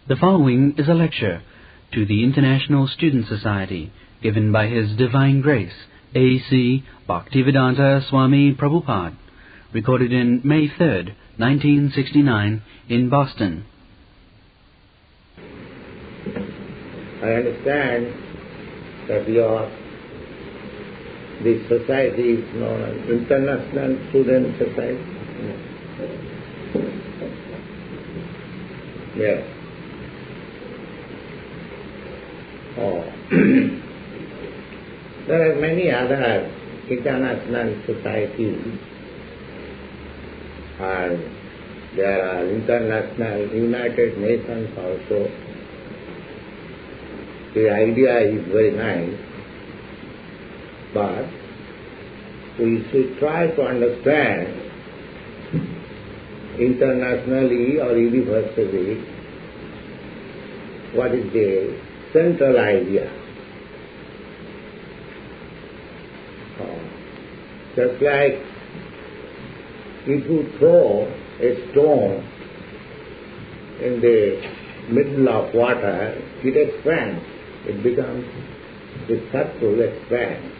The following is a lecture to the International Student Society given by His Divine Grace, A.C. Bhaktivedanta Swami Prabhupada, recorded in May 3rd, 1969 in Boston. I understand that this society is known as International Student Society. Yes. Oh. There are many other international societies, and there are international United Nations also. The idea is very nice, but we should try to understand internationally or universally what is the central idea. Just like if you throw a stone in the middle of water, it expands. It becomes, the circle expands.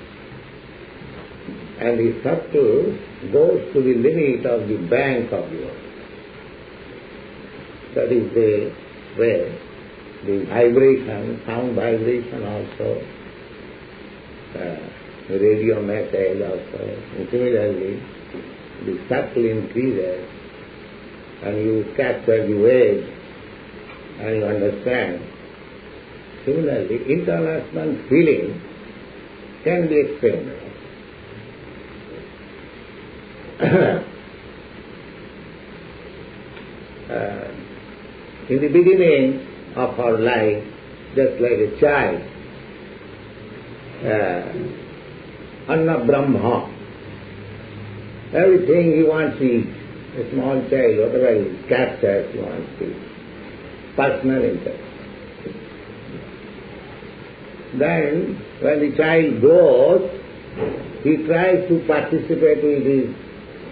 And the circle goes to the limit of the bank of the water. That is the way. The vibration, sound vibration also, the radio message also. And similarly, the circle increases and you capture the wave and you understand. Similarly, international feeling can be explained. In the beginning of our life, just like a child, Anna Brahma, everything he wants to eat. A small child, whatever he captures, he wants to eat. Personal interest. Then, when the child grows, he tries to participate with his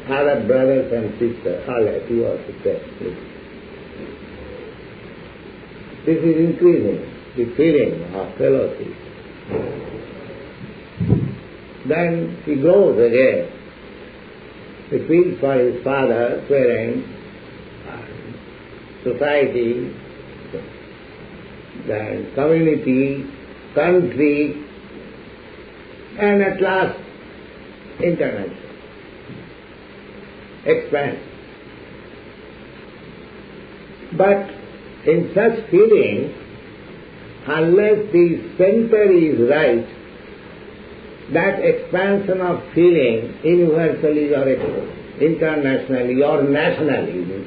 other brothers and sisters. All that you also say. This is increasing the feeling of fellowship. Then he grows again. He feels for his father, parents, society, then community, country, and at last international. Expand. But in such feeling, unless the center is right, that expansion of feeling universally or internationally or nationally,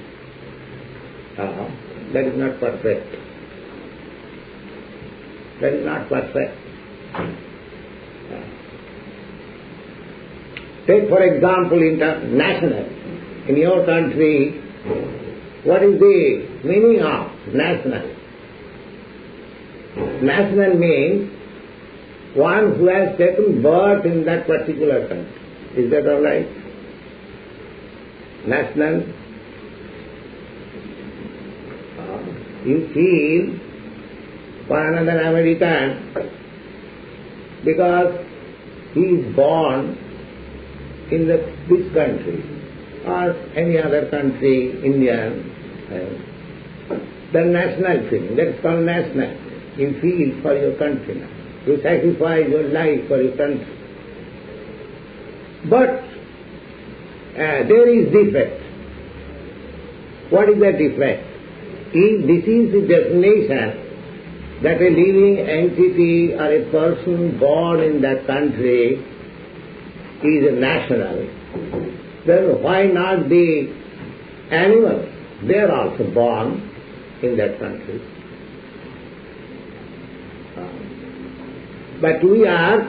that is not perfect. That is not perfect. Take for example international. In your country, what is the meaning of national? National means one who has taken birth in that particular country. Is that all right? National. You feel for another American because he is born in this country or any other country, Indian, the national feeling, that is called national. You feel for your country now. You sacrifice your life for your country. But there is defect. What is that defect? If this is the definition that a living entity or a person born in that country is a national, then why not the animals? They are also born in that country. But we are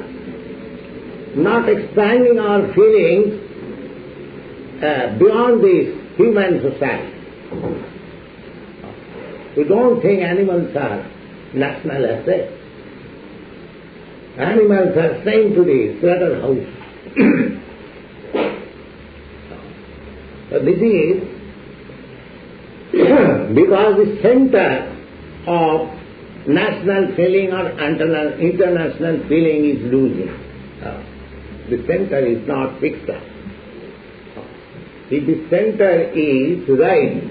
not expanding our feelings beyond this human society. We don't think animals are national assets. Animals are sent to the slaughterhouse. So this is because the center of national feeling or international feeling is losing. The center is not fixed up. If the center is right,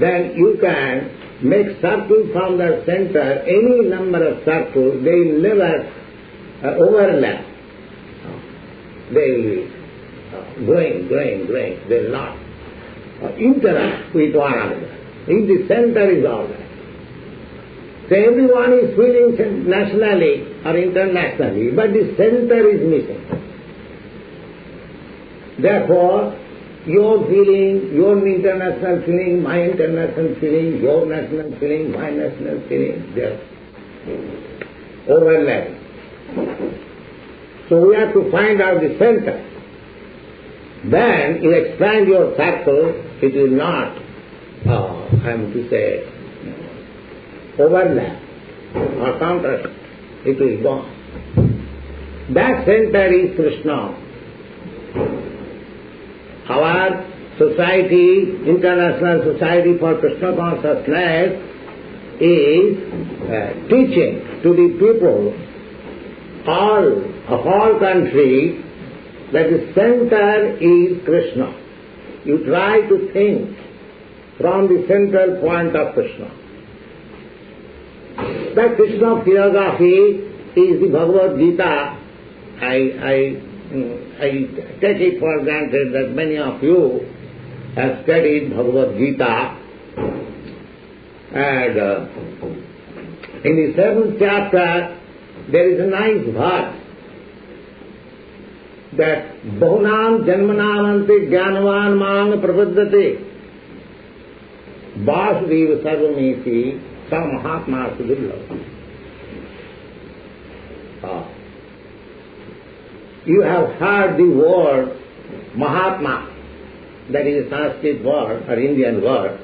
then you can make circle from the center, any number of circles, they will never overlap. They will be growing. They will not interact with one another. If the center is all right. So everyone is feeling nationally or internationally, but the center is missing. Therefore, your feeling, your international feeling, my international feeling, your national feeling, my national feeling, they are overlapping. So we have to find out the center. Then you expand your circle, it will not, overlap or contrast. It will go. That center is Krishna. Our society, International Society for Krishna Consciousness, is teaching to the people of all countries that the center is Krishna. You try to think from the central point of Krishna. That Krishna philosophy is the Bhagavad-gita. I take it for granted that many of you have studied Bhagavad-gita, and in the 7th chapter there is a nice verse that Bahunam Janmanamante Jnanavan Mang Prapaddate Vasudeva Sarvamesi Sa Mahatma Sudurlabha. You have heard the word Mahatma, that is a Sanskrit word or Indian word,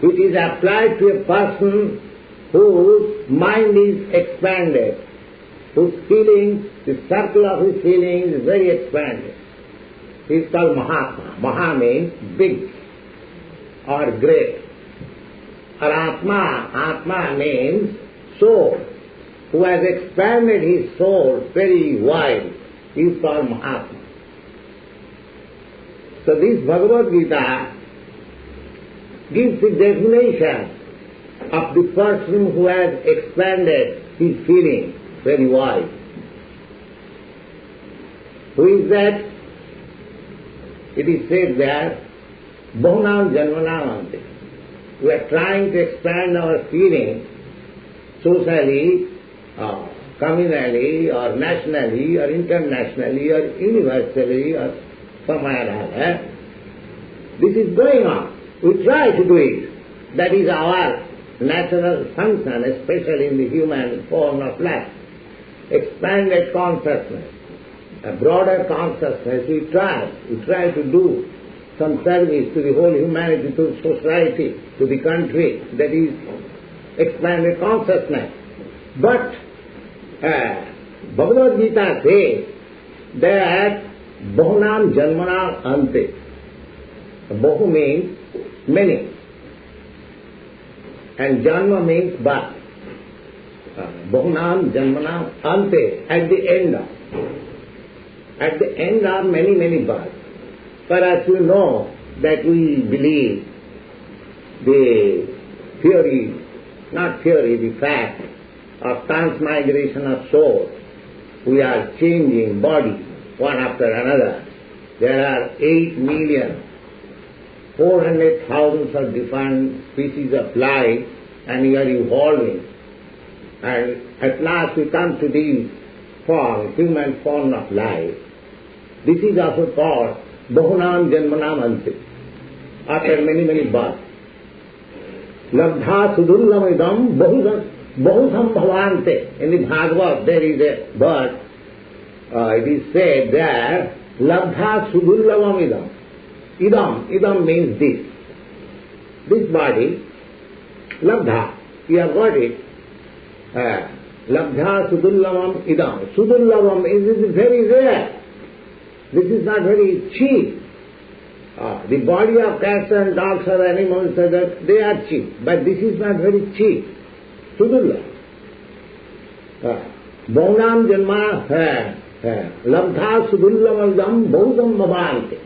which is applied to a person whose mind is expanded, whose feeling, the circle of his feeling is very expanded. He is called Mahatma. Maha means big or great. Or Atma means soul. Who has expanded his soul very wide, he is called Mahatma. So this Bhagavad-gita gives the definition of the person who has expanded his feeling very wide. Who is that? It is said there, Bahunam Janmanamante. We are trying to expand our feeling socially, communally, or nationally, or internationally, or universally, or somewhere or other. This is going on. We try to do it. That is our natural function, especially in the human form of life. Expanded consciousness, a broader consciousness, we try to do some service to the whole humanity, to society, to the country, that is expanded consciousness. But Bhagavad-gita says that Bahunam Janmanam Ante. Bahu means many, and Janma means birth. Bahunam Janmanam Ante, at the end of many births. But as you know that we believe the fact of transmigration of soul. We are changing body one after another. There are 8,400,000 of different species of life, and we are evolving. And at last we come to this form, human form of life. This is also called Bahunam Janmanam Ante, after many births. Labdha Sudullamidam Bahusam Bhavante. In the Bhagavad there is a verse, it is said there, Labdha Sudullamidam. Idam means this body, Labdha, you have got it. Labdha Sudullavam Idam. Sudullavam is very rare. This is not very cheap. The body of cats and dogs or animals, they are cheap, but this is not very cheap. Sudurla. Bhaunam janma labdha sudurlamadam bhaudam bhavante.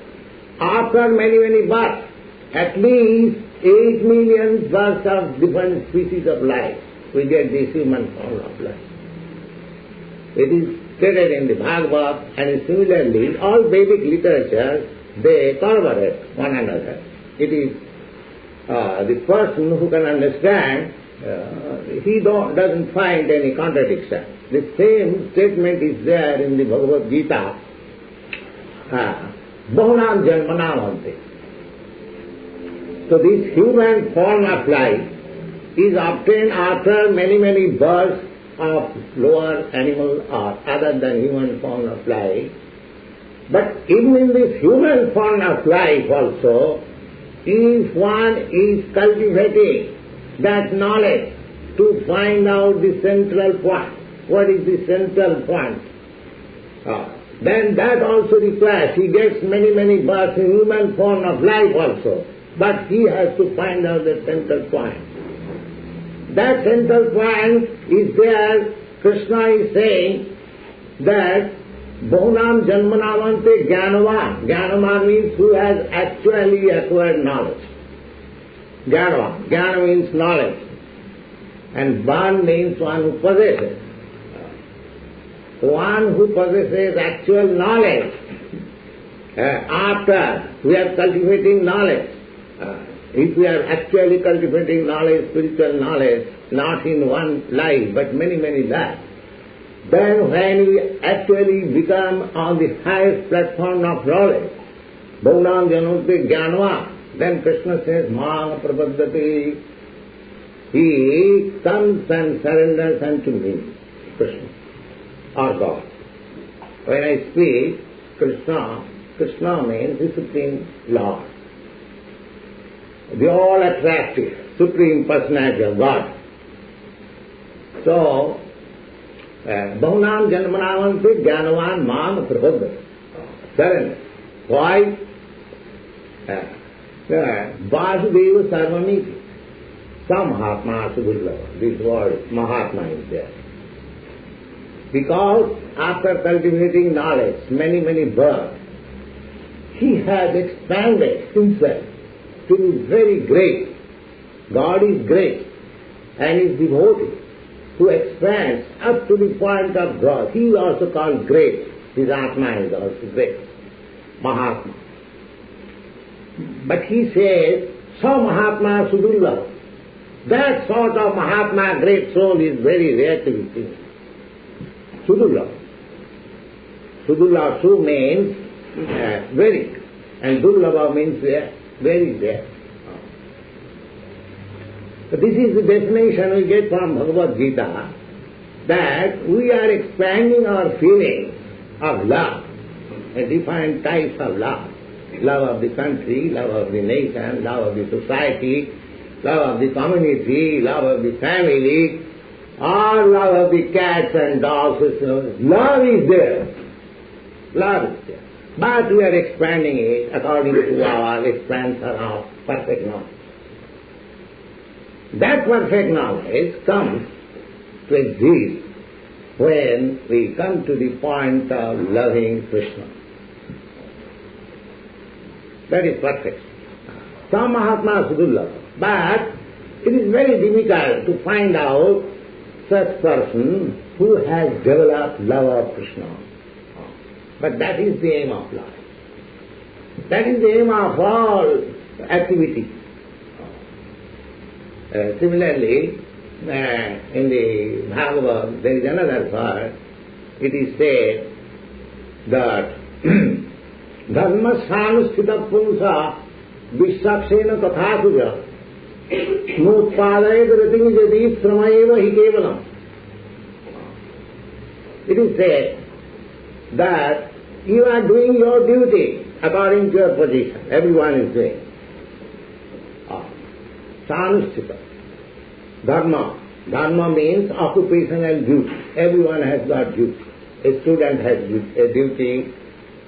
After many births, at least 8 million births of different species of life, we get this human form of life. It is stated in the Bhagavad, and similarly all Vedic literatures, they corroborate one another. It is the person who can understand, he doesn't find any contradiction. The same statement is there in the Bhagavad-gita, Bahunam Janmanam. So this human form of life is obtained after many births of lower animal or other than human form of life. But even in this human form of life also, if one is cultivating that knowledge to find out the central point, what is the central point, then that also requires, he gets many births in human form of life also, but he has to find out the central point. That central point is there. Krishna is saying that Bahunam Janmanamante Jnanavan. Jnanavan means who has actually acquired knowledge. Jnanavan. Jnana means knowledge. And Van means one who possesses. One who possesses actual knowledge. After we are cultivating knowledge, if we are actually cultivating knowledge, spiritual knowledge, not in one life but many lives, then when we actually become on the highest platform of knowledge, Bhaunam Janute Jnanva, then Krishna says, Mahatma Prabhapada, he comes and surrenders unto me, Krishna, or God. When I speak Krishna, Krishna means the Supreme Lord, the all-attractive, Supreme Personality of God. So, Bahunam Janmanamante Jnanavan Mam Prabhupada. Surrender. Why? Vasudeva Sarvamiti. Some Mahatma Sudurlava. This word Mahatma is there. Because after cultivating knowledge, many births, he has expanded himself to be very great. God is great and is devotee who expands up to the point of God. He is also called great. His Atma is also great. Mahatma. But he says, so Mahatma Sudurlava. That sort of Mahatma, great soul, is very rare to be seen. Sudurlava. Sudurlava, Su means very, and Durlava means very rare. So this is the definition we get from Bhagavad-gita, that we are expanding our feeling of love, different types of love. Love of the country, love of the nation, love of the society, love of the community, love of the family, or love of the cats and dogs. Love is there. Love is there. But we are expanding it according to our expansion of perfect knowledge. That perfect knowledge comes to exist when we come to the point of loving Krishna. That is perfect. Some Mahatma Sudurlava. But it is very difficult to find out such person who has developed love of Krishna. But that is the aim of life. That is the aim of all activity. Similarly, in the Bhagavad, there is another verse. It is said that Dharma Sanusthita Punsa Vishakshena Tathatuja Nutpadayat Rating Jadi Sramayeva Hi Kevalam. It is said that you are doing your duty according to your position. Everyone is doing. Sanusthita. Dharma. Dharma means occupational duty. Everyone has got duty. A student has a duty,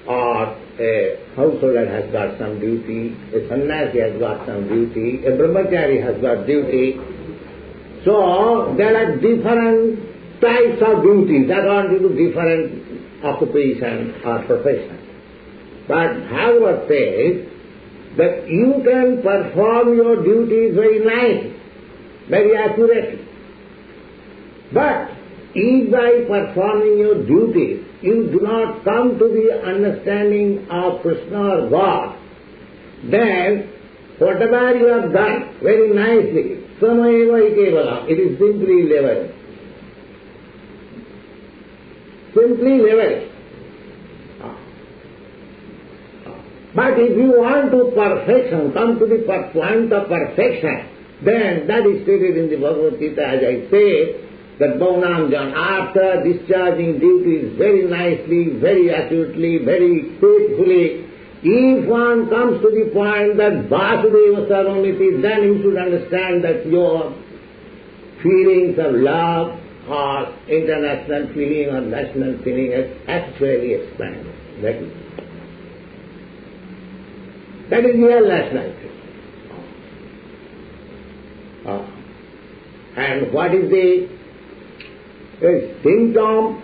or a householder has got some duty, a sannyasi has got some duty, a brahmachari has got duty. So there are different types of duties according to different occupation or profession. But Bhagavad says that you can perform your duties very nicely, very accurately. But if by performing your duties you do not come to the understanding of Krishna or God, then whatever you have done very nicely, samayeva ikevalam, it is simply level. Simply level. But if you want to perfection, come to the point of perfection, then that is stated in the Bhagavad-gita, as I say, that Bhavanam Jan, after discharging duties very nicely, very accurately, very faithfully, if one comes to the point that Vasudeva Sarvamiti, then you should understand that your feelings of love or international feeling or national feeling has actually expanded. That is real nationality. And what is the symptom?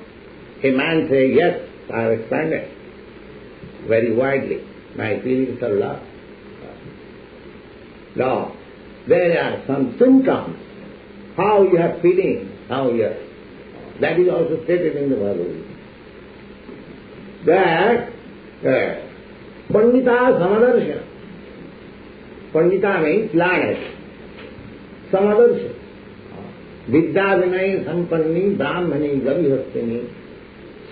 A man says, yes, I have expanded very widely my feelings of love. Now, there are some symptoms, how you are feeling, how you are. That is also stated in the Bhagavad-gita. That Pandita Samadarshana. Pandita means learned. Samadarshana. Vidya Vinay Sampanni Brahmani Gavihastini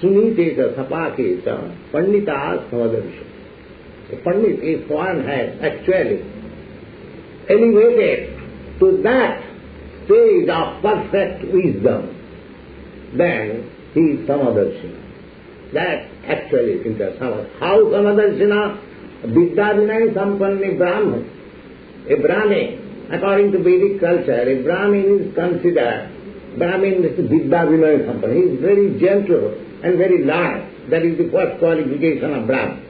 Suniteta Sapaketa Pandita Samadarshana. A Pandit, if one has actually elevated to that stage of perfect wisdom, then he is Samadarshana. That actually is Samadharshana. How Samadarshana? Vidya Vinay Sampanni Brahman. A Brahmin, according to Vedic culture, a Brahmin is considered, Brahmin is Vidya Vinay Sampanni. He is very gentle and very learned. That is the first qualification of Brahman.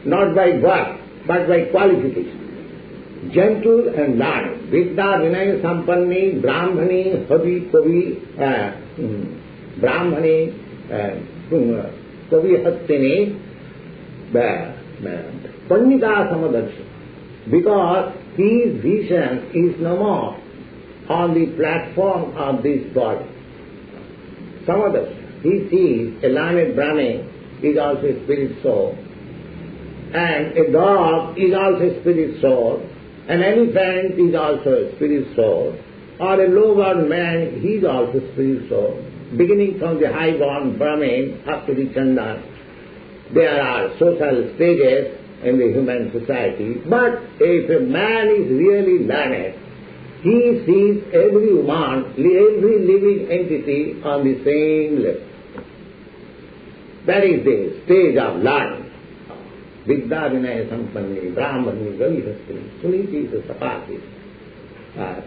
Not by birth, but by qualification. Gentle and learned. Vidya Vinay Sampanni Brahmani Havi Kavi Brahmani Kavi Hastini Pandita Samadarshana. Because his vision is no more on the platform of this body. Samadarshana. He sees a learned Brahmin is also a spirit soul. And a dog is also a spirit soul. An elephant is also a spirit soul. Or a low-born man, he is also a spirit soul. Beginning from the high-born Brahmin up to the Chandan, there are social stages in the human society. But if a man is really learned, he sees every human, every living entity on the same level. That is the stage of learning. Vidya Vinaya Sampanni Brahmani Gavihastini Suniti is a Sapaki.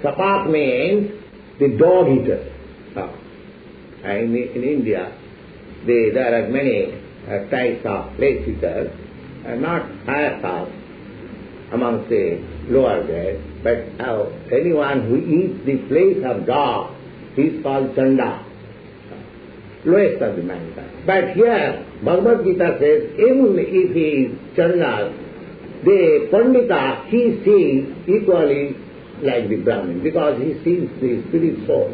Sapak means the dog eater. In India, there are many types of flesh eaters, not higher caste amongst the lower grade, but anyone who eats the flesh of dog is called Chanda, lowest of the mankind. But here, Bhagavad-gita says, even if he is Chanda, the Pandita, he sees equally like the Brahmin, because he sees the spirit soul.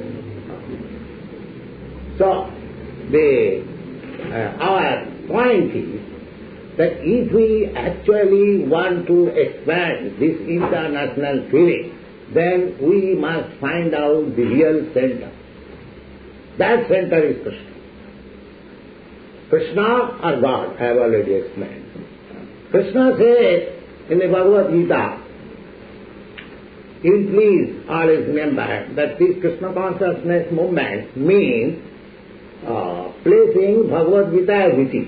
So, our point is that if we actually want to expand this international feeling, then we must find out the real center. That center is Krishna. Krishna or God, I have already explained. Krishna says in the Bhagavad-gita, please always remember that this Krishna consciousness movement means placing Bhagavad-gita as it is.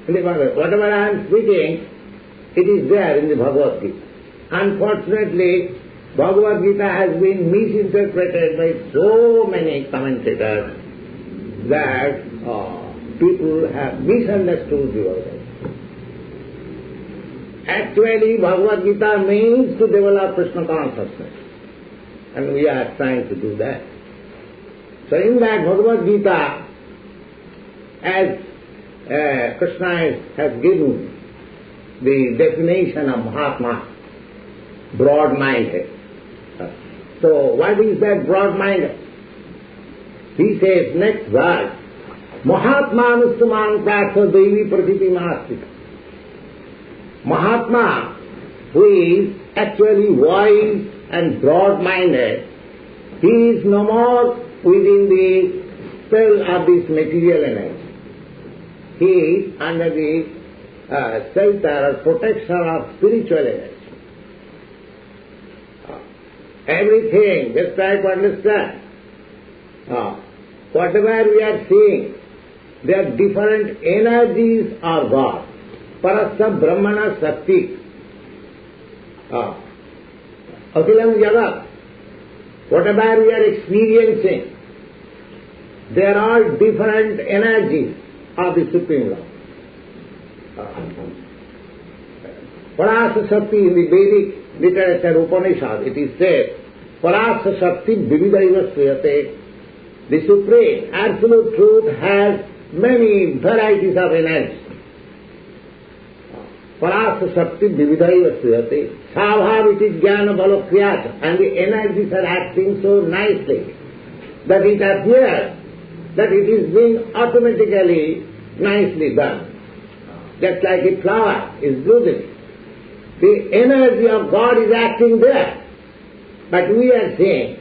Whatever I am speaking, it is there in the Bhagavad-gita. Unfortunately, Bhagavad-gita has been misinterpreted by so many commentators that people have misunderstood the Bhagavad-gita. Actually, Bhagavad-gita means to develop Krishna consciousness. And we are trying to do that. So in that Bhagavad-gita, as Krishna has given the definition of Mahatma, broad-minded. So what is that broad-minded? He says, next verse, Mahatma Nustaman Pratha Devi Prakriti Mastika. Mahatma, who is actually wise and broad-minded, he is no more within the spell of this material energy. He is under the shelter or protection of spiritual energy. Everything, just try to understand. Whatever we are seeing, they are different energies of God. Parasya Brahmana Shakti. Akilam Jagat. Whatever we are experiencing, there are different energies of the Supreme Lord. Parasya Shakti in the Vedic literature Upanishad, it is said, Parasya Shakti Vividaiva Suyate. The Supreme Absolute Truth has many varieties of energy. Parasya Shakti Vividaiva Suyate. Svabhav it is Jnana Balakriyata, and the energies are acting so nicely that it appears that it is being automatically nicely done. Just like a flower is blooming. The energy of God is acting there. But we are saying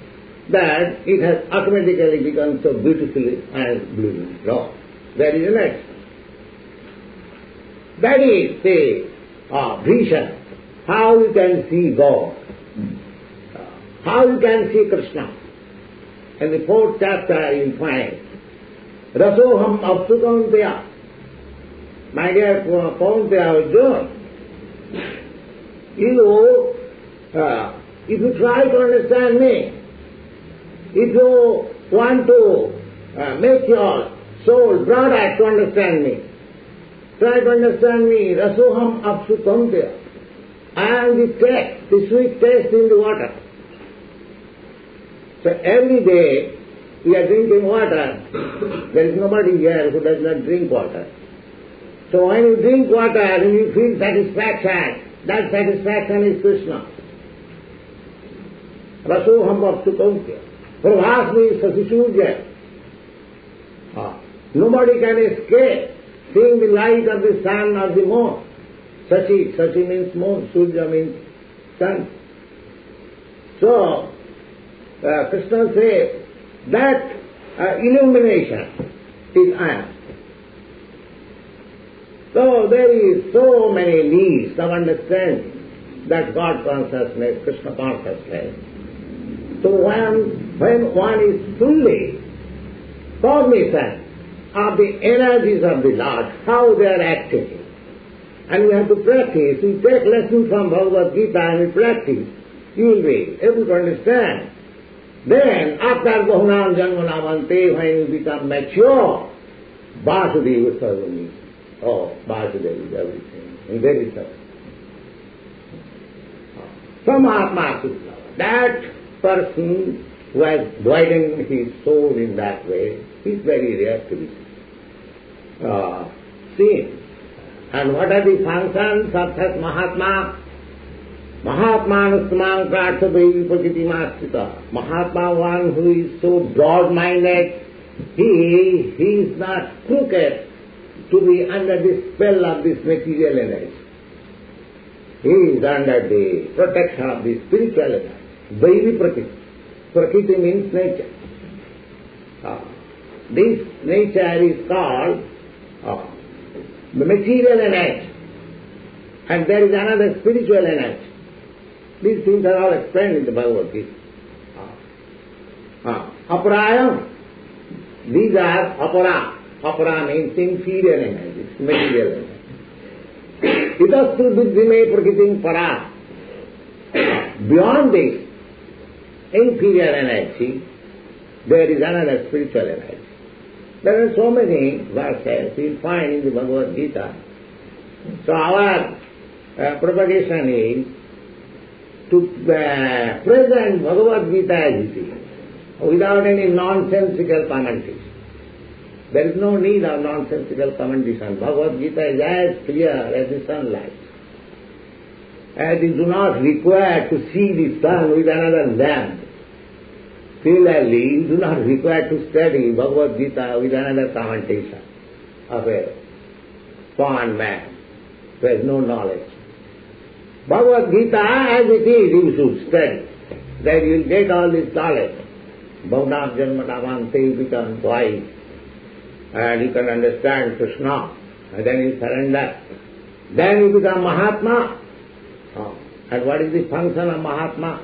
that it has automatically become so beautifully and blooming. No, there is energy. That is the vision. How you can see God. How you can see Krishna. In the 4th chapter you find Rasoham Apsukamteya. My dear Kaunteya Arjuna, if you try to understand me, if you want to make your soul broader to understand me, try to understand me, Rasoham Apsukamteya. I am the taste, the sweet taste in the water. So every day we are drinking water. There is nobody here who does not drink water. So when you drink water and you feel satisfaction, that satisfaction is Krishna. Rasoham Apsukamteya. Prabhasmi Sasisurya. Nobody can escape seeing the light of the sun or the moon. Sachi means moon, Surya means sun. So, Krishna says that illumination is I am. So there is so many needs of understanding that God consciousness, Krishna consciousness. So when one is fully cognizant of the energies of the Lord, how they are acting, and we have to practice, we take lessons from Bhagavad-gita and we practice, you will be able to understand. Then, after Bahunam Janmanamante, when you become mature, Vasudeva Sarvami. Oh, Vasudeva is everything. And there is something. Some Mahatma Sutta, that person who has widened his soul in that way is very rare to be seen. And what are the functions of such Mahatma? Mahatma Nustamang Pratha Devi Prakriti Mastika. Mahatma, one who is so broad-minded, he is not crooked to be under the spell of this material energy. He is under the protection of the spiritual energy. Devi Prakriti. Prakriti means nature. This nature is called the material energy. And there is another spiritual energy. These things are all explained in the Bhagavad-gita. Aparayam. These are apara. Apara means inferior energies, material energy. Itastu buddhime prakritim para. Beyond this inferior energy, there is another spiritual energy. There are so many verses you will find in the Bhagavad-gita. So our propagation is to present Bhagavad-gita as it is, without any nonsensical commentaries. There is no need of nonsensical commentation. Bhagavad-gita is as clear as the sunlight. And you do not require to see the sun with another lamp. Similarly, you do not require to study Bhagavad-gita with another commentation of a foreign man who has no knowledge. Bhagavad-gita as it is you should study. Then you will get all this knowledge. Bhavanam Janmanamante, you become wise. And you can understand Krishna. And then you surrender. Then you become Mahatma. And what is the function of Mahatma?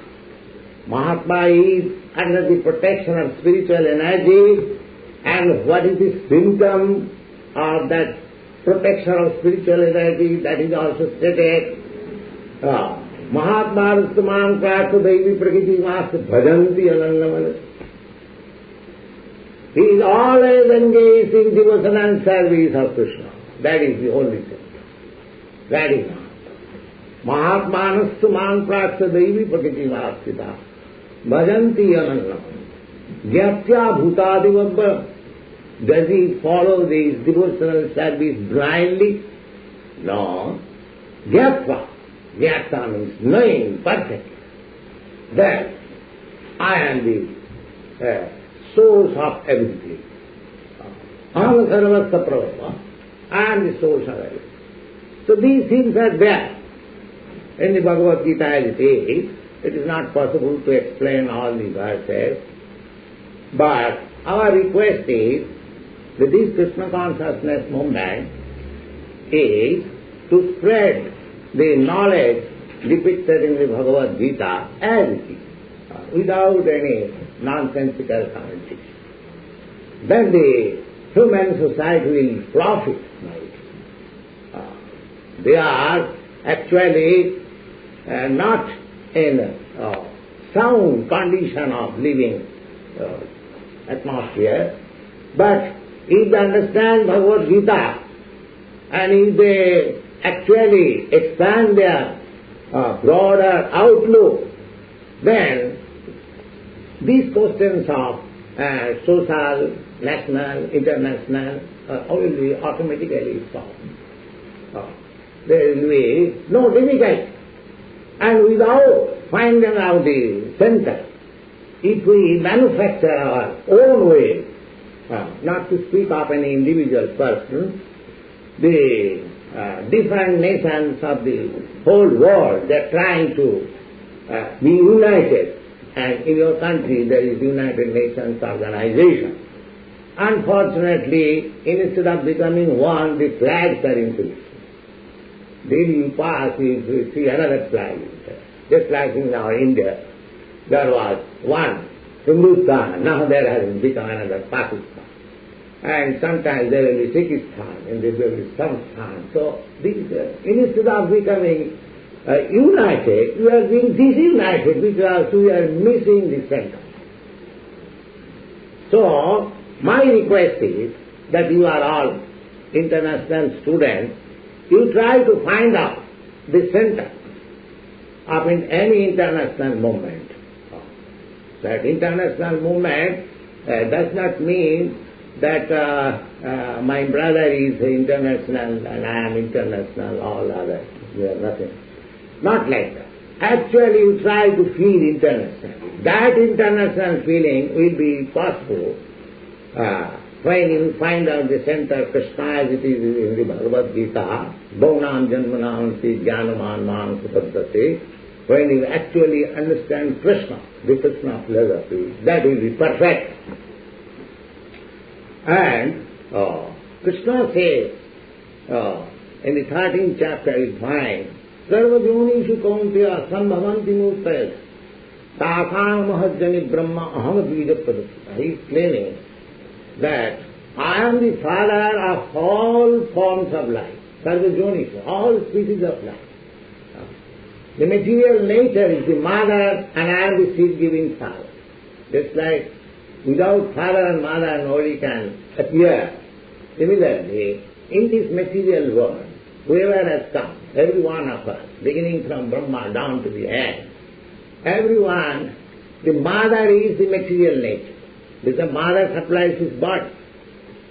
Mahatma is under the protection of spiritual energy. And what is the symptom of that protection of spiritual energy? That is also stated. Mahatma Rustamam Krasa Devi Prakriti Mas Bhajanti Anandamana. He is always engaged in devotion and service of Krishna. That is the only thing. That is Mahatma Rustamam Krasa Devi Prakriti Mas Bhajanti Anandamana. Gyatya Bhutadivabba. Does he follow this devotional service blindly? No. Gyatva. Gyata means knowing perfectly that I am the source of everything. Aham sarvasya prabhava. I am the source of everything. So these things are there. In the Bhagavad-gita as it is not possible to explain all the verses. But our request is that this Krishna consciousness movement is to spread the knowledge depicted in the Bhagavad-gita as it is, without any nonsensical commentary. Then the human society will profit by it. They are actually not in a sound condition of living atmosphere, but if they understand Bhagavad-gita and if they actually expand their broader outlook, then these questions of social, national, international will be automatically solved. There will be no difficulty. And without finding out the center, if we manufacture our own way, not to speak of any individual person, the different nations of the whole world, they are trying to be united. And in your country there is United Nations Organization. Unfortunately, instead of becoming one, the flags are increasing. Daily you pass, you see another flag. Just like in our India, there was one Hindustan, now there has become another Pakistan. And sometimes there will be Sikhistan, and there will be Samstan. So these, instead of becoming united, we are being disunited because we are missing the center. So my request is that you are all international students, you try to find out the center of any international movement. That international movement does not mean that my brother is international and I am international, all others, we are nothing. Not like that. Actually you try to feel international. That international feeling will be possible when you find out the center of Krishna as it is in the Bhagavad-gita, Bhavanam Janmanamasi Jnanaman Man Supaddhati. When you actually understand Krishna, the Krishna philosophy, that will be perfect. And Krishna says in the 13th chapter is mine, Sarva Jonishu Kaunteya Sambhavanti Murtaya Takam Mahajjani Brahma Aham Bija. He is claiming that I am the father of all forms of life, Sarva Jonishu, all species of life. The material nature is the mother and I am the seed-giving father. Just like without father and mother nobody can appear. Similarly, in this material world, whoever has come, every one of us, beginning from Brahma down to the end, everyone, the mother is the material nature. Because the mother supplies his body.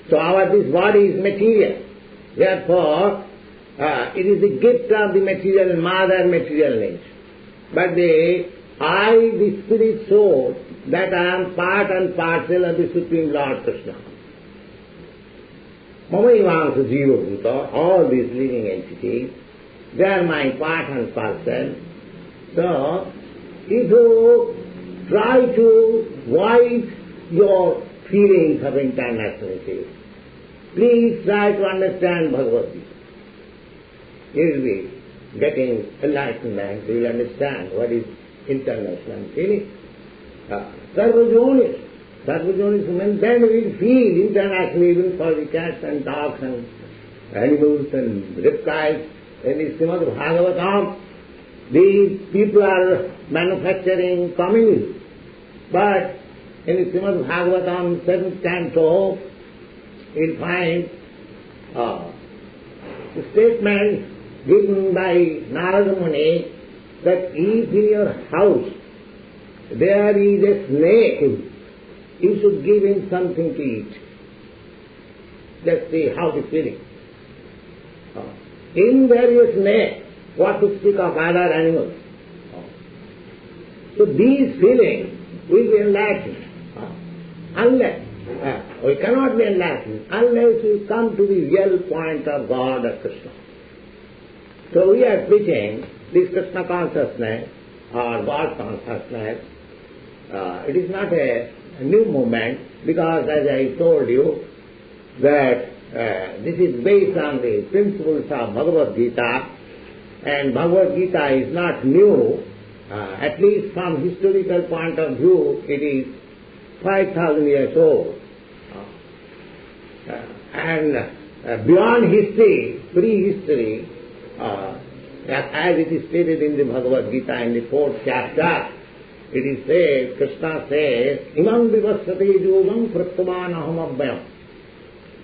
So this body is material. Therefore, it is the gift of the material mother, material nature. But the spirit soul, that I am part and parcel of the Supreme Lord Krishna. Mamaivamsa Jiva Bhuta, all these living entities, they are my part and parcel. So, if you try to void your feelings of internationality, please try to understand Bhagavad-gita. You will be getting enlightenment, you will understand what is international feeling. Sarvajonis. Sarvajonis means then we will feel international even for the cats and dogs and animals and reptiles. In the Srimad Bhagavatam, these people are manufacturing communism. But in the Srimad Bhagavatam, 7th canto, you will find the statement given by Narada Muni that if in your house there is a snake, you should give him something to eat. Let's see how the feeling. In there is a snake, what to speak of other animals. So these feelings will be enlightened. Unless, we cannot be enlightened unless we come to the real point of God or Krishna. So we are preaching this Krishna consciousness or God consciousness. It is not a new movement because, as I told you, that this is based on the principles of Bhagavad-gita, and Bhagavad-gita is not new. At least from historical point of view, it is 5,000 years old. And beyond history, prehistory, as it is stated in the Bhagavad-gita in the 4th chapter, it is said, Krishna says, Imam vivassate yogam pratyaman aham abhyam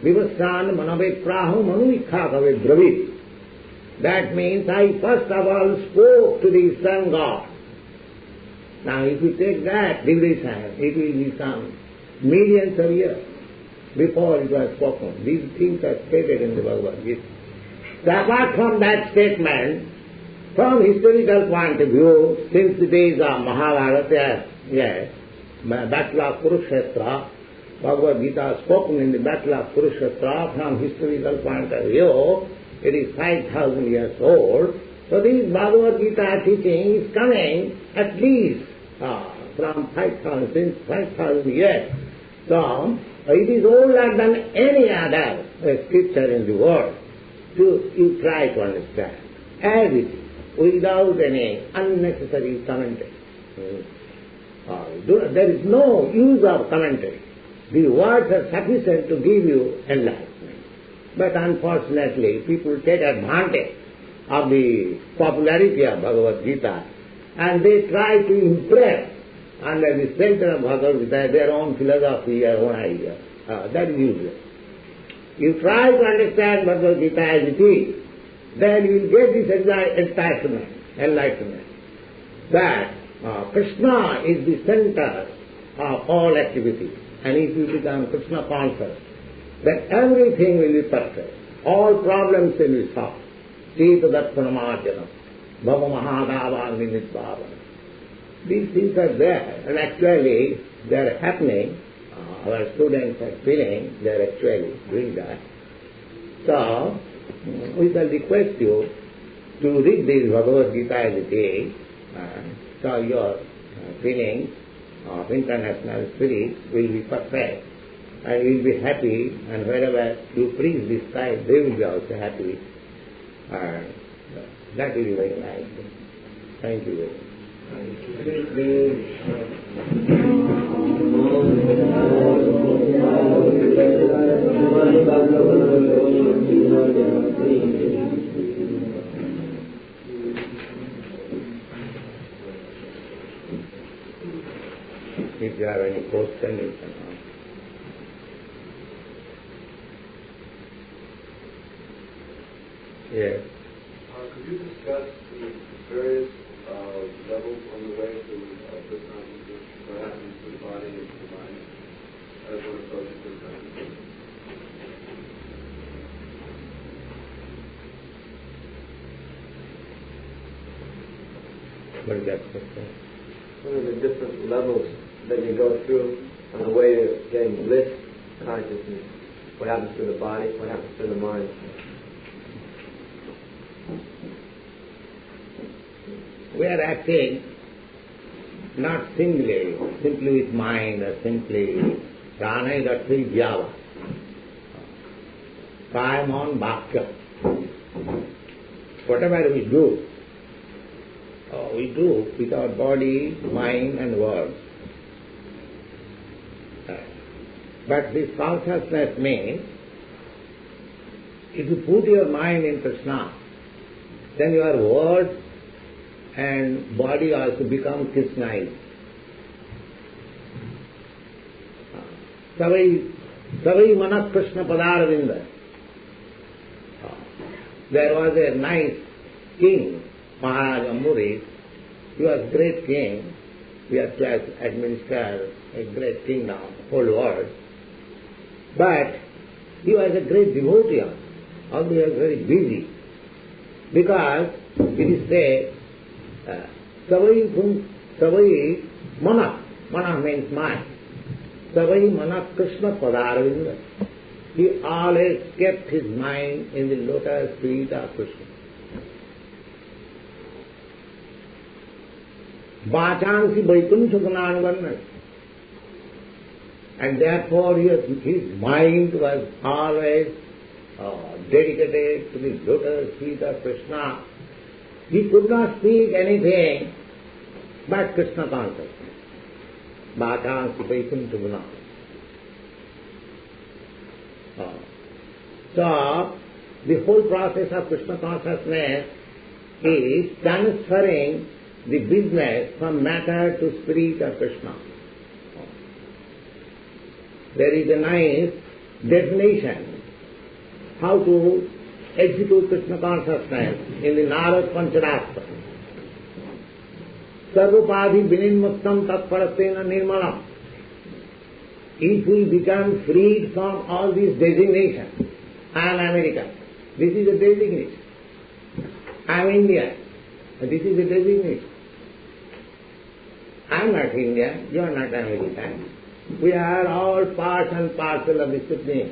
vivassan manave praham manuikha kave dravit. That means I first of all spoke to the Sun God. Now if you take that duration, it will be some millions of years before it was spoken. These things are stated in the Bhagavad-gita. So apart from that statement, from historical point of view, since the days of Mahabharata, Battle of Kurukshetra, Bhagavad-gita spoken in the Battle of Kurukshetra, from historical point of view, it is 5,000 years old. So this Bhagavad-gita teaching is coming at least from 5,000, since 5,000 years. So it is older than any other scripture in the world. So you try to understand as it is, without any unnecessary commentary. There is no use of commentary. The words are sufficient to give you enlightenment. But unfortunately, people take advantage of the popularity of Bhagavad-gita and they try to impress under the center of Bhagavad-gita their own philosophy, their own idea. That is useless. You try to understand Bhagavad-gita as it is, then you will get this enlightenment, that Krishna is the center of all activities. And if you become Krishna conscious, then everything will be perfect. All problems will be solved. Sita Darsanamarjanam, Bhava Mahadava Nimitbhava. These things are there, and actually they are happening. Our students are feeling they are actually doing that. So, we shall request you to read this Bhagavad-gita as it is, so your feelings of international spirit will be perfect, and you will be happy, and wherever you preach this side, they will be also happy. That will be very nice. Thank you very much. If you have any question, you can ask. Yes. Could you discuss the various levels on the way to good consciousness, what happens to the body and to the mind, as one approaches good consciousness? What is that question? What are the different levels that you go through on the way to getting bliss consciousness? What happens to the body? What happens to the mind? We are acting not simply with mind or simply prana, that is java. Time on bhakya. Whatever we do with our body, mind and words. But this consciousness means, if you put your mind in Krishna, then your words and body also become Krishnized. Savai manas Krishna padaravinda. There was a nice king, Maharaja Muri. He was a great king. He had to administer a great kingdom, whole world. But he was a great devotee, although he was very busy. Because it is said, Savai mana means mind. Savai mana Krishna padaravinda. He always kept his mind in the lotus feet of Krishna. Vachansi Vaikuntha Gunanavarna. And therefore his mind was always dedicated to the lotus feet of Krishna. He could not speak anything but Krishna consciousness. Vachansi Vaikuntha Gunanavarna. So, the whole process of Krishna consciousness is transferring the business from matter to spirit of Krishna. There is a nice definition how to execute Krishna consciousness in the Narad Panchadashta. Sarvapadhi vinimuttam tatparatena nirmalam. If we become freed from all these designations, I am American, this is a designation. I am Indian, this is a designation. I am not Indian, you are not American. We are all part and parcel of the Supreme.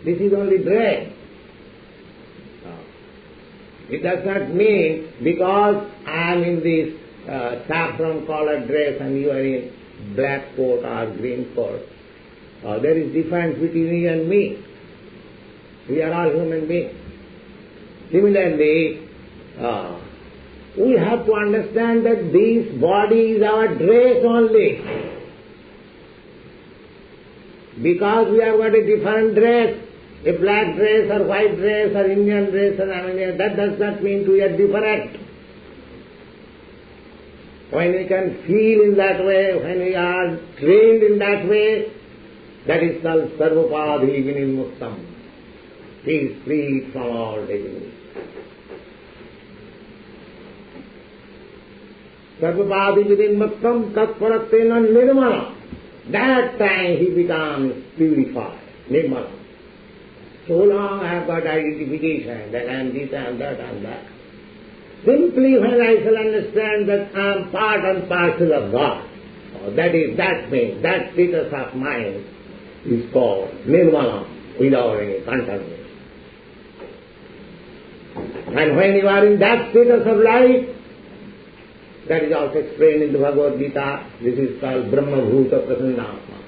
This is only dress. It does not mean because I am in this saffron coloured dress and you are in black coat or green coat. There is difference between you and me. We are all human beings. Similarly, we have to understand that this body is our dress only. Because we have got a different dress, a black dress or white dress or Indian dress or American, that does not mean we are different. When we can feel in that way, when we are trained in that way, that is called Sarvapadhi Vinimuttam. He is freed from all disease. Sarvapadhi Vinimuttam tatparatena nirmala. That time he becomes purified, nirmala. So long I have got identification that I am this, I am that, I am that. Simply when I shall understand that I am part and parcel of God, that means, that status of mind is called nirmala, without any contamination. And when you are in that status of life, that is also explained in the Bhagavad-gita, this is called Brahma Bhuta Prasannatma.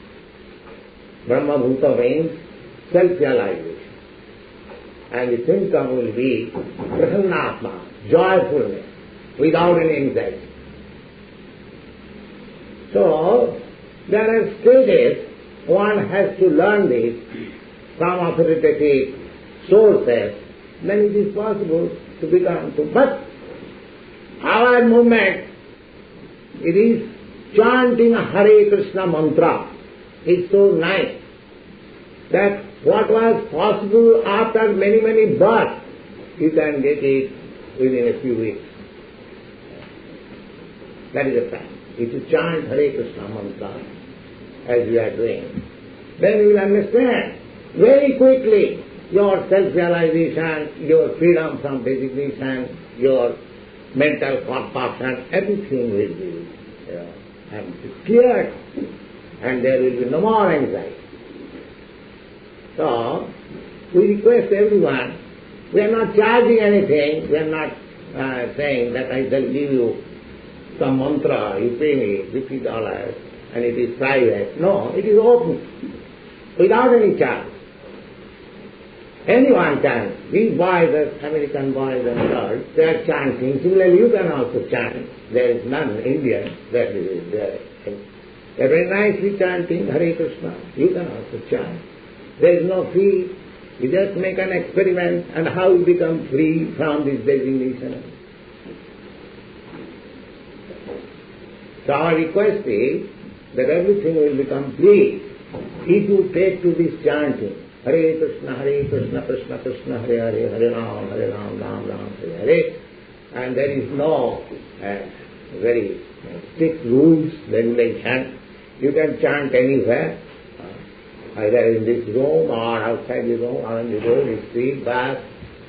Brahma Bhuta means self-realization. And the symptom will be Prasannatma, joyfulness, without any anxiety. So, there are stages, one has to learn this from authoritative sources, then it is possible to become to. But our movement, it is chanting Hare Krishna mantra. It's so nice that what was possible after many, many births you can get it within a few weeks. That is the fact. If you chant Hare Krishna mantra, as we are doing, then you will understand very quickly your self-realization, your freedom from designation, your mental corruption, everything will be and cleared, and there will be no more anxiety. So, we request everyone, we are not charging anything, we are not saying that I shall give you some mantra, you pay me $50 and it is private. No, it is open, without any charge. Anyone can. These boys, the American boys and girls, they are chanting. Similarly, you can also chant. There is none Indian that is there. They are very nicely chanting Hare Krishna. You can also chant. There is no fee. You just make an experiment and how you become free from this designation. So our request is that everything will become free if you take to this chanting. Hare Krishna, Krishna Krishna, Hare Hare, Hare Ram, Ram Ram, Hare Hare. And there is no very strict rules, regulation. You can chant anywhere, either in this room or outside the room, or on the road, in the street, back.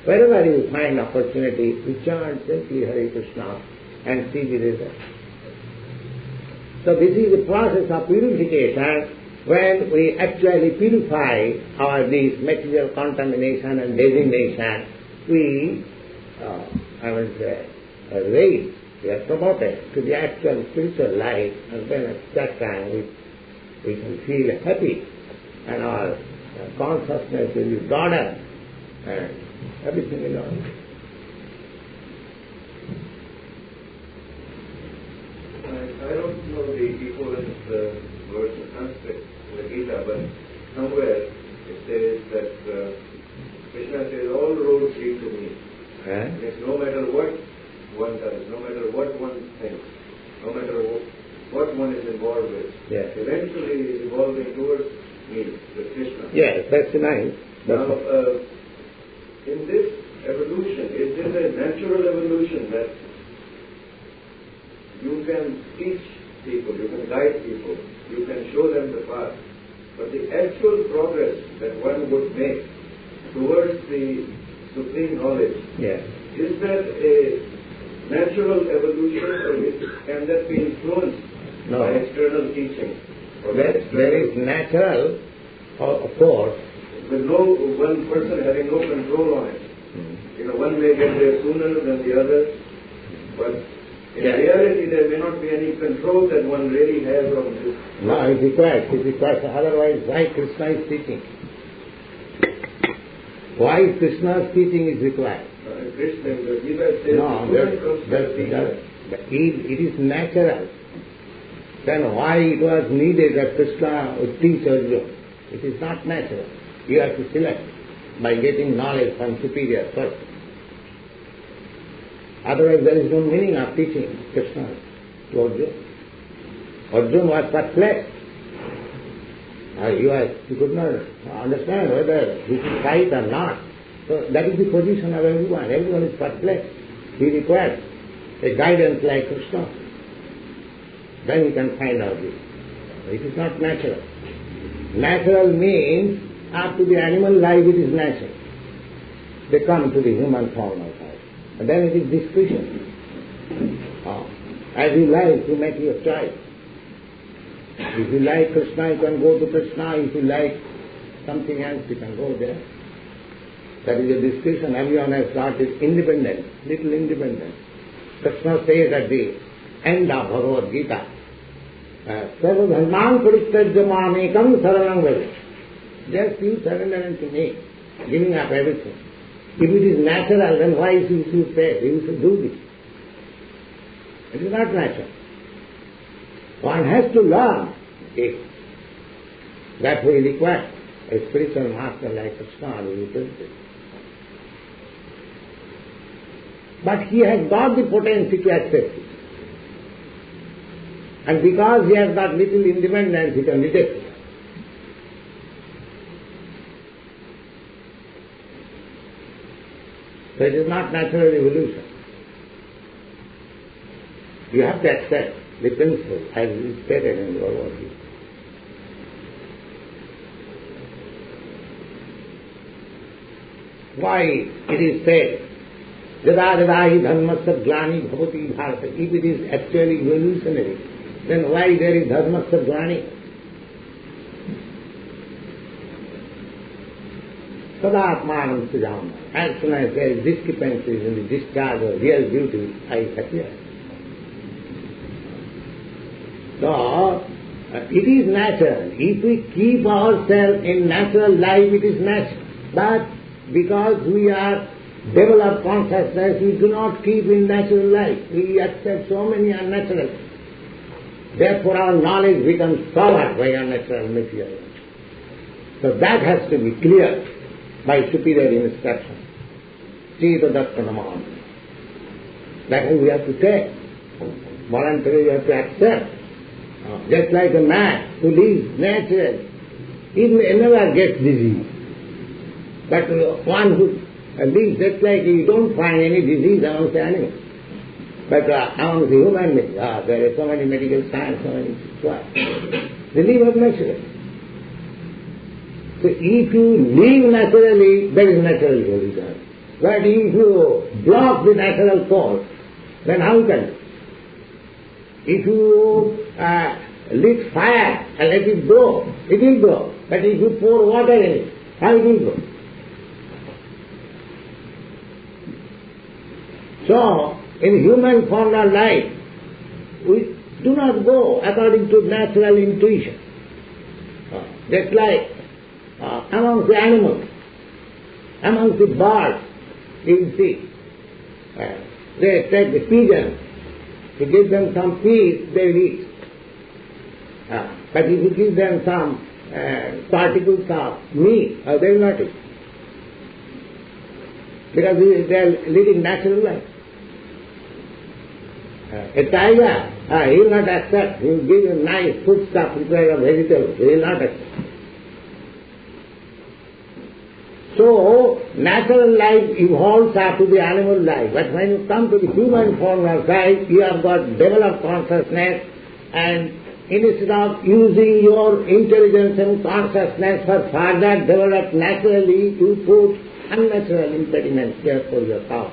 Wherever you find opportunity, you chant simply Hare Krishna and see the result. So this is the process of purification. When we actually purify our this material contamination and designation, we, raise, we are promoted to the actual spiritual life, and then at that time we can feel happy, and our consciousness will be broader, and everything will be. I don't know the equivalent words in Sanskrit in the Gita, but somewhere it says that Krishna says all roads lead to me. It's no matter what one does, no matter what one thinks, no matter what one is involved with, eventually is evolving towards me, with Krishna. Yes, that's nice. Now, in this evolution, is this a natural evolution that you can teach people, you can guide people, you can show them the path. But the actual progress that one would make towards the supreme knowledge, is that a natural evolution, or can that be influenced by external teaching? There is natural, of course. With no one person having no control on it. One may get there sooner than the other, but in reality, there may not be any control that one really has on this. No, it requires. Otherwise, why Krishna is teaching? Why Krishna's teaching is required? Krishna, the Gita says, it is natural. Then why it was needed that Krishna would teach Arjuna? It is not natural. You have to select by getting knowledge from superior first. Otherwise there is no meaning of teaching Krishna to Arjuna. Arjuna was perplexed. He could not understand whether he should fight or not. So that is the position of everyone. Everyone is perplexed. He requires a guidance like Krishna. Then he can find out this. It is not natural. Natural means up to the animal life it is natural. They come to the human form of life. And then it is discretion. As you like, you make your choice. If you like Krishna, you can go to Krishna. If you like something else, you can go there. That is a discretion. Everyone has got his independence, little independence. Krishna says at the end of Bhagavad-gita, Sarva dharman parittajya mamekam saranam vraja. Just you surrender unto me, giving up everything. If it is natural, then why should you say you should do this? It is not natural. One has to learn it. That we require a spiritual master like Krishna who will teach it. But he has got the potency to accept it. And because he has got little independence, he can reject it. So it is not natural evolution. You have to accept the principle as is stated in the Bhagavad-gita. Why it is said, Yada yada hi dharmasya glani bhavati bharata. If it is actually evolutionary, then why there is dharmasya glani? Sada atmanam sujama. As soon as there is discrepancies in the discharge of real beauty, I appear. So, it is natural. If we keep ourselves in natural life, it is natural. But because we are developed consciousness, we do not keep in natural life. We accept so many unnatural. Therefore our knowledge becomes covered by unnatural material. So that has to be clear by superior instruction. Chita Dattanaman. That is we have to take. Voluntarily we have to accept. Just like a man who lives naturally, he never gets disease. But one who lives just like you don't find any disease amongst the animals. But amongst the human beings, there are so many medical science, so many what. They live naturally. So if you live naturally, there is natural evolution. But if you block the natural course, then how can you? If you lit fire and let it go, it will go. But if you pour water in it, how it will go? So, in human formal life, we do not go according to natural intuition. Just like amongst the animals, amongst the birds, you see, they take the pigeons. To give them some peas, they will eat. But if you give them some particles of meat, they will not eat. Because they are living natural life. A tiger, he will not accept. He will give you nice food stuff prepared of vegetables. He will not accept. So, natural life evolves after the animal life. But when you come to the human form of life, you have got developed consciousness, and instead of using your intelligence and consciousness for further developed naturally, you put unnatural impediments here for yourself.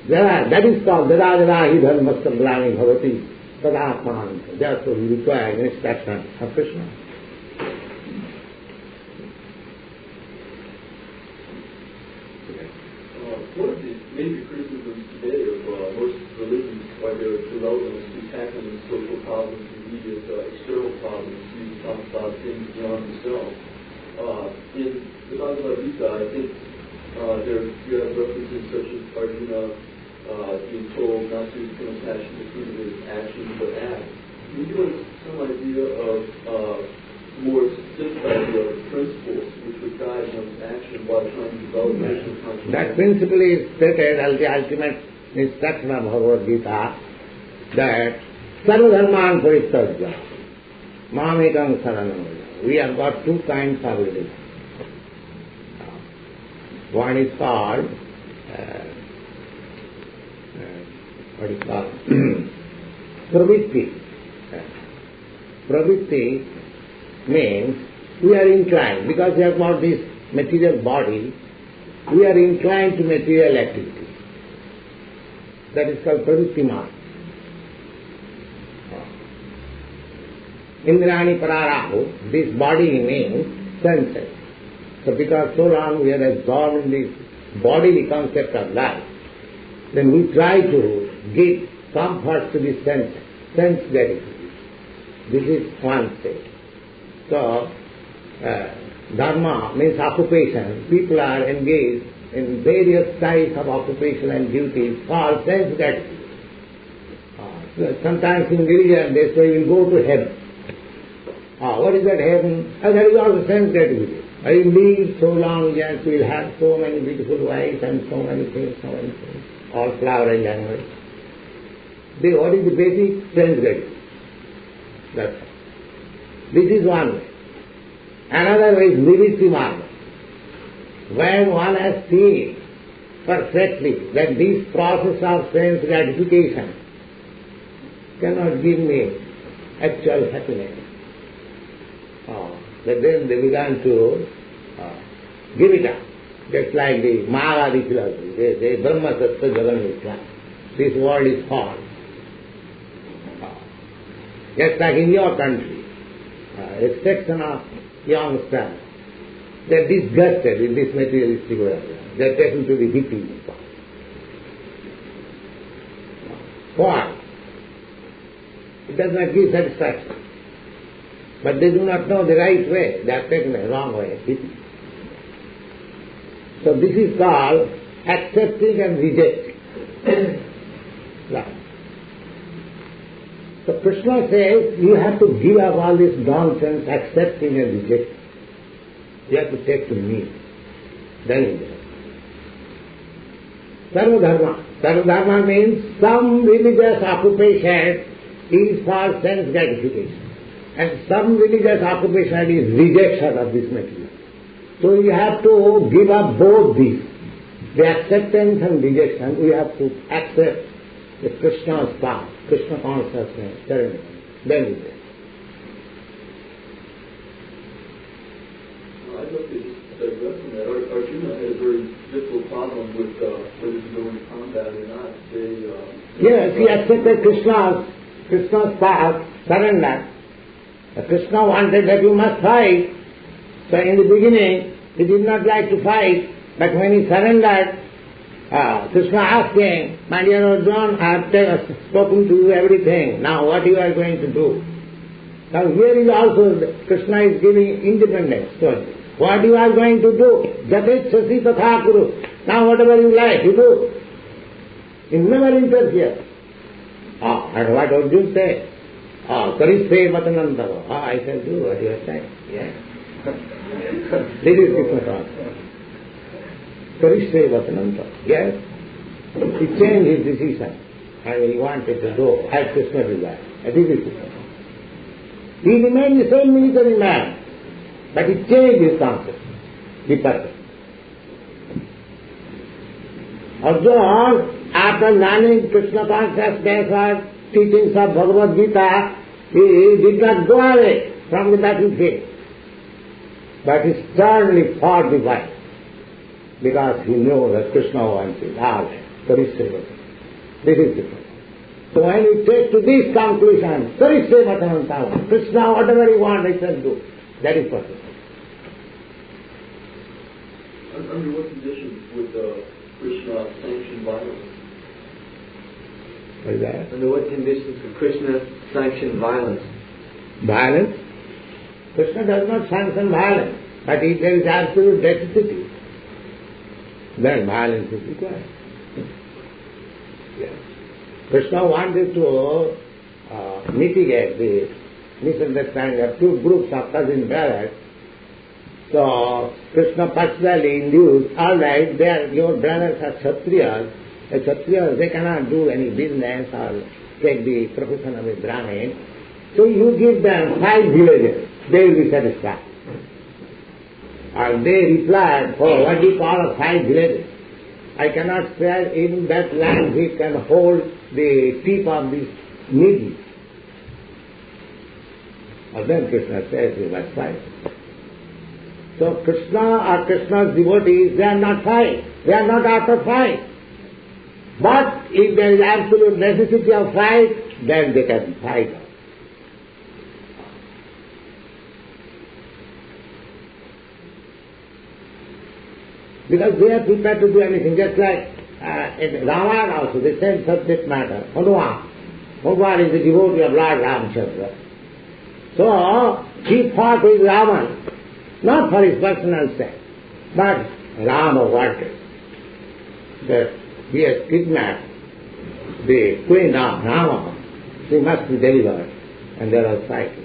That is called Dada Dada Hi Dharmasya Glani Bhavati Tada Atmanam. Therefore we require instruction of Krishna. One of the major criticisms today of most religions are their reluctance to tackling social problems and immediate external problems. You talk about things beyond themselves. In the Bhagavad-gita, I think you have references such as Arjuna being told not to become attached to the fruit of his actions but act. Can you give us some idea of more specific idea of the principles which would guide one's action while trying to develop national consciousness? That principle is stated as the ultimate instruction of Bhagavad-gita, that Sarva-dharman parittajya mamekam saranam. We have got two kinds of religion. One is called pravritti. Pravritti means we are inclined, because we have got this material body, we are inclined to material activity. That is called pravritti mark. Indrani pararahu, this body means senses. So because so long we are absorbed in this bodily concept of life, then we try to give comfort to the sense gratification. This is one state. So, dharma means occupation. People are engaged in various types of occupation and duties called sense gratification. Sometimes in religion they say we will go to heaven. What is that heaven? That is also sense gratification. I live so long, yes, we will have so many beautiful wives and so many things, all flowering animals. What is the basic sense gratification? That's all. This is one way. Another way is nivritti marga. when one has seen perfectly that this process of sense gratification cannot give me actual happiness, but then they began to give it up. Just like the Mahavadi philosophy, they Brahma Tattva Jagan Mithya. This world is false. Just like in your country, a section of youngsters, they are disgusted with this materialistic world. They are taken to the hippies. Why? It does not give satisfaction. But they do not know the right way. They are taken the wrong way. So this is called accepting and rejecting. Right. So Krishna says, you have to give up all this nonsense, accepting and rejecting. You have to take to me. Then you get. Sarvadharma. Sarvadharma means some religious occupation is for sense gratification. And some religious occupation is rejection of this material. So you have to give up both these. The acceptance and rejection, we have to accept the Krishna's path, Krishna consciousness, then we get. I'd love to just digress on that. Arjuna had a very difficult problem with whether to go into combat or not. Yes, he accepted Krishna's path, surrender. Krishna wanted that you must fight. So in the beginning, he did not like to fight, but when he surrendered, Krishna asked him, my dear Arjuna, I have spoken to you everything, now what you are going to do? Now here is also, Krishna is giving independence to us. What you are going to do? Jatechasi tatha kuru. Now whatever you like, you do. He never interferes. And what Arjuna said? Karishve matanantaro. I shall do what you are saying. Yes. This is Krishna's answer. Karishve matanantaro. Yes. He changed his decision. And he wanted to go as Krishna desired. This is Krishna. He remained the same military man, but he changed his concept, the purpose. Arjuna, after learning Krishna consciousness or teachings of Bhagavad-gita, he did not go away from the battlefield, but he sternly fought the fight, because he knew that Krishna wanted all Karishve. This is the point. So when we take to this conclusion, Karishve matanantaro, Krishna, whatever you want, I shall do. That is perfect. Under what conditions would Krishna sanction violence? What is that? Under what conditions would Krishna sanction violence? Violence? Krishna does not sanction violence, but if there is absolute necessity, then violence is required. Yes. Krishna wanted to mitigate the misunderstanding of two groups of cousin brothers. So Krishna personally induced, all right, your brothers are Kshatriyas. The Kshatriyas, they cannot do any business or take the profession of a Brahmin. So you give them 5 villages, they will be satisfied. And they replied, oh, what do you call 5 villages? I cannot spare in that land which can hold the tip of this needle. And then Krishna says, we must fight. So Krishna or Krishna's devotees, they are not fight. They are not out of fight. But if there is absolute necessity of fight, then they can fight. Because they are prepared to do anything, just like in Ramayana also, the same subject matter. Hanuman. Hanuman is the devotee of Lord Ramchandra. So he fought with Ravan, not for his personal sake, but Rama wanted that he has kidnapped the queen of Rama. She must be delivered, and there was fighting.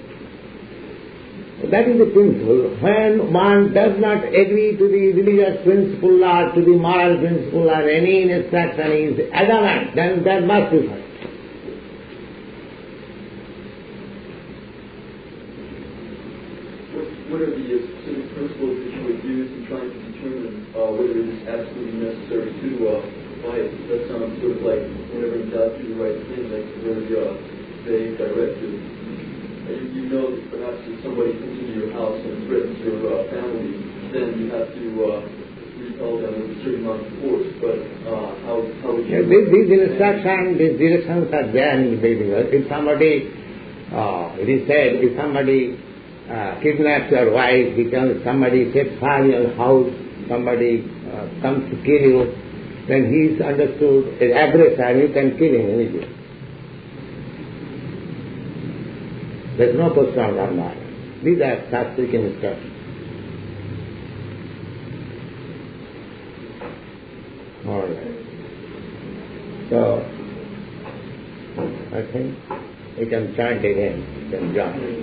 That is the principle. When one does not agree to the religious principle or to the moral principle or any instruction is adamant, then there must be fight. what are the specific principles that you would use in trying to determine whether it is absolutely necessary to fight? That sounds sort of like whenever in doubt, do the right thing, like a very vague directive. You know that perhaps if somebody comes into your house and threatens your family, then you have to repel them with a certain amount of force. But how would you... These instructions, these directions are there in the Vedic. If somebody, it is said, if somebody kidnaps your wife, somebody sets fire to your house, somebody comes to kill you, then he is understood as aggressor, you can kill him immediately. There is no question of our mind. These are Shastric instructions. All right. So, I think we can chant again. We can join.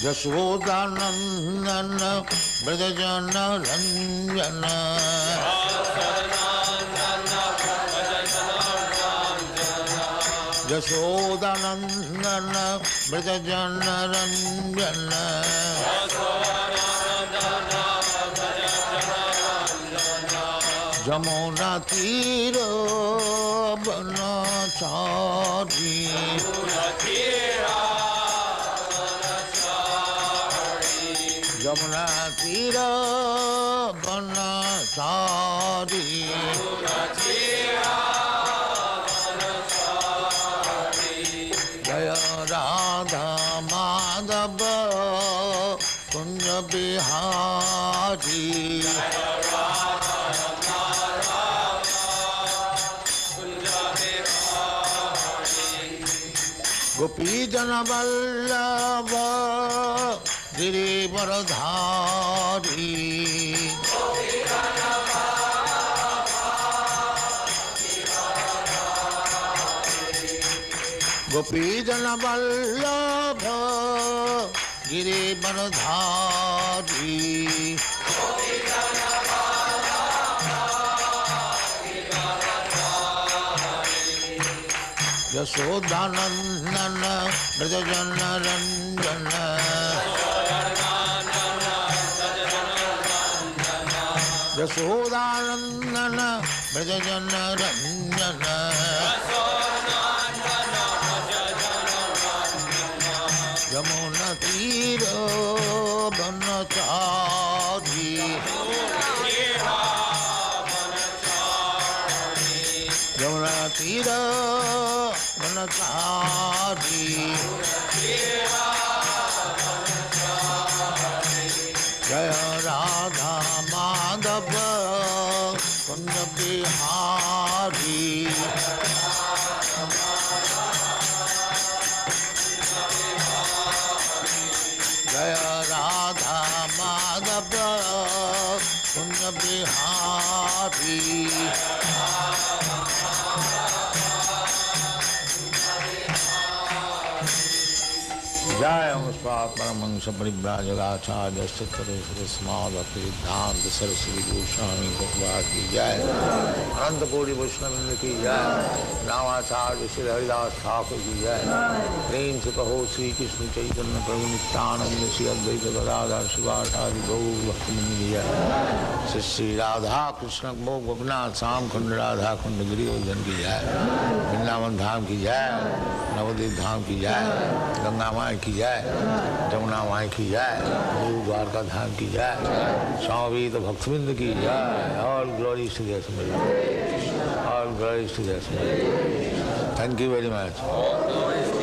Yashodanandana Brajajana Ranjana Yashodanandana Brajajana Ranjana Jamuna Tira Banachari Jamuna Tira Banachari Jaya Radha Madhava Kunja Bihari Gopi Jana Vallabha Giri Varadhari Gopi Jana Vallabha Giri Varadhari Yashodanandana Brajajana Ranjana Yashodanandana Brajajana Ranjana Yamuna Tira Banachari Yamuna Tira Banachari Jaya Radha Madhava Kunja Bihari Jaya Radha Madhava Kunja Bihari Jaya Muspat Paramahansa Paribhrajagacharya Siddhare Srismad Bhaktivedanta Saraswati Goswami Prabhupada ki Jaya संत कोटि वैष्णव की जय, नामाचार्य श्री हरिदास ठाकुर की जय। प्रेम से कहो श्री कृष्ण चैतन्य प्रभु नित्यानंद श्री अद्वैत गदाधर शिवासादि गौर भक्तमंड की जय। श्री श्री राधा कृष्ण भोग गोपीनाथ श्याम कुंड राधा कुंड गिरिवर्धन की जय। वृंदावन धाम की जय, नवद्वीप धाम की जय, गंगा माई की जय, जमुना माई की जय, गुरु द्वारका धाम की जय, स्वामी तो भक्तविंद की जय। All glory to the Assembled, all glories to the Assembled. Thank you very much.